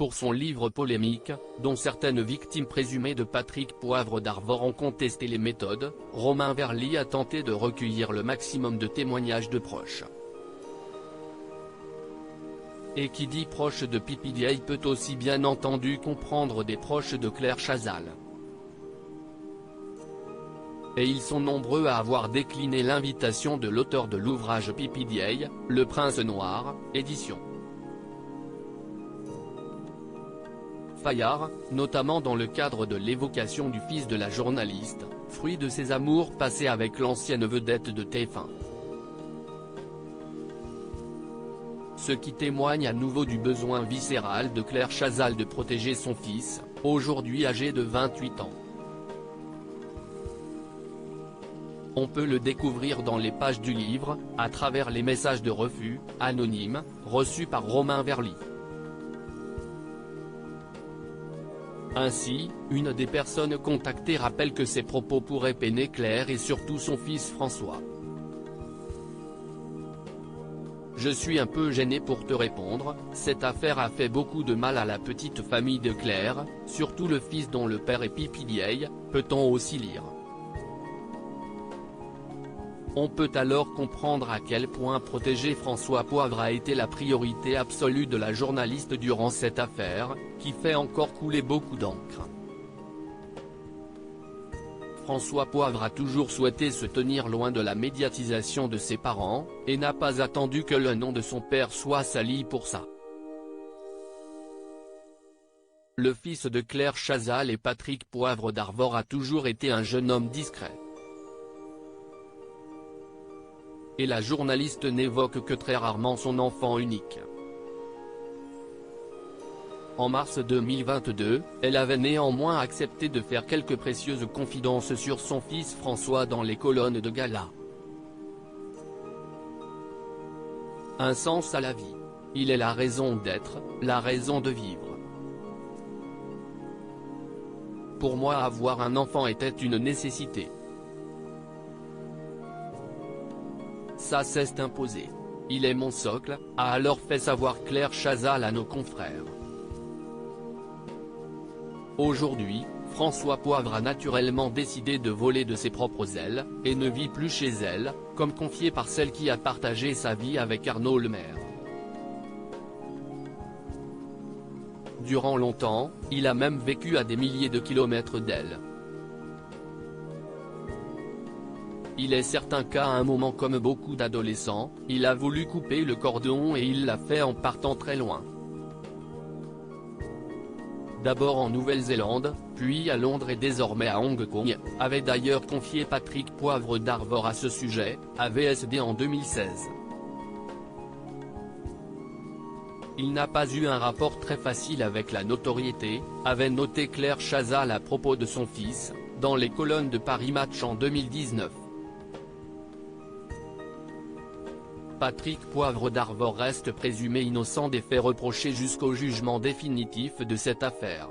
pour son livre polémique, dont certaines victimes présumées de Patrick Poivre d'Arvor ont contesté les méthodes, Romain Verly a tenté de recueillir le maximum de témoignages de proches. Et qui dit proche de PPDA peut aussi bien entendu comprendre des proches de Claire Chazal. Et ils sont nombreux à avoir décliné l'invitation de l'auteur de l'ouvrage PPDA, Le Prince Noir, édition Fayard, notamment dans le cadre de l'évocation du fils de la journaliste, fruit de ses amours passés avec l'ancienne vedette de TF1. Ce qui témoigne à nouveau du besoin viscéral de Claire Chazal de protéger son fils, aujourd'hui âgé de 28 ans. On peut le découvrir dans les pages du livre, à travers les messages de refus, anonymes, reçus par Romain Verly. Ainsi, une des personnes contactées rappelle que ces propos pourraient peiner Claire et surtout son fils François. Je suis un peu gêné pour te répondre, cette affaire a fait beaucoup de mal à la petite famille de Claire, surtout le fils dont le père est PPDA, peut-on aussi lire. On peut alors comprendre à quel point protéger François Poivre a été la priorité absolue de la journaliste durant cette affaire, qui fait encore couler beaucoup d'encre. François Poivre a toujours souhaité se tenir loin de la médiatisation de ses parents, et n'a pas attendu que le nom de son père soit sali pour ça. Le fils de Claire Chazal et Patrick Poivre d'Arvor a toujours été un jeune homme discret. Et la journaliste n'évoque que très rarement son enfant unique. En mars 2022, elle avait néanmoins accepté de faire quelques précieuses confidences sur son fils François dans les colonnes de Gala. Un sens à la vie. Il est la raison d'être, la raison de vivre. Pour moi, avoir un enfant était une nécessité. Ça s'est imposé. Il est mon socle, a alors fait savoir Claire Chazal à nos confrères. Aujourd'hui, François Poivre a naturellement décidé de voler de ses propres ailes, et ne vit plus chez elle, comme confié par celle qui a partagé sa vie avec Arnaud Lemaire. Durant longtemps, il a même vécu à des milliers de kilomètres d'elle. Il est certain qu'à un moment comme beaucoup d'adolescents, il a voulu couper le cordon et il l'a fait en partant très loin. D'abord en Nouvelle-Zélande, puis à Londres et désormais à Hong Kong, avait d'ailleurs confié Patrick Poivre d'Arvor à ce sujet, à VSD en 2016. Il n'a pas eu un rapport très facile avec la notoriété, avait noté Claire Chazal à propos de son fils, dans les colonnes de Paris Match en 2019. Patrick Poivre d'Arvor reste présumé innocent des faits reprochés jusqu'au jugement définitif de cette affaire.